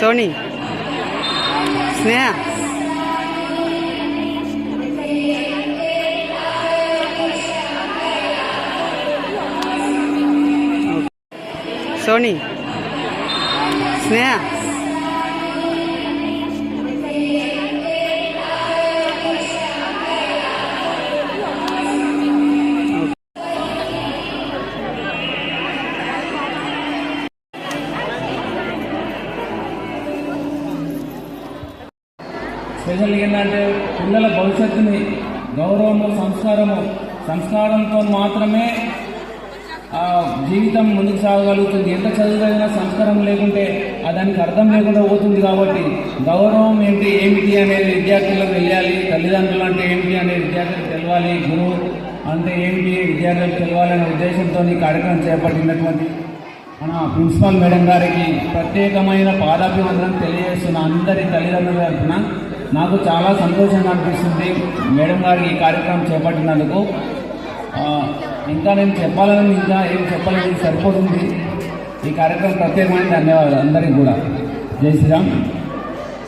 Sony స్నేహ Sony స్నేహ special ఏంటంటే పిల్లల భవిష్యత్తుని గౌరవము సంస్కారంతో మాత్రమే జీవితం ముందుకు సాగగలుగుతుంది. ఎంత చదువుదైనా సంస్కారం లేకుంటే దానికి అర్థం లేకుండా పోతుంది. కాబట్టి గౌరవం ఏమిటి అనేది విద్యార్థులకు తెలియాలి. తల్లిదండ్రులు అంటే ఏమిటి అనేది విద్యార్థులకు తెలవాలి. గురువు అంటే ఏమిటి విద్యార్థులకు తెలవాలనే ఉద్దేశంతో ఈ కార్యక్రమం చేపట్టినటువంటి మన ప్రిన్సిపాల్ మేడం గారికి ప్రత్యేకమైన పాదాభివందనం తెలియజేస్తున్న అందరి తల్లిదండ్రుల తరఫున నాకు చాలా సంతోషంగా అనిపిస్తుంది మేడం గారికి ఈ కార్యక్రమం చేపట్టినందుకు. ఇంకా నేను చెప్పాలని ఇంకా ఏం చెప్పలేదు, సరిపోతుంది. ఈ కార్యక్రమం ప్రత్యేకమైన ధన్యవాదాలు అందరికీ కూడా. జై శ్రీరామ్.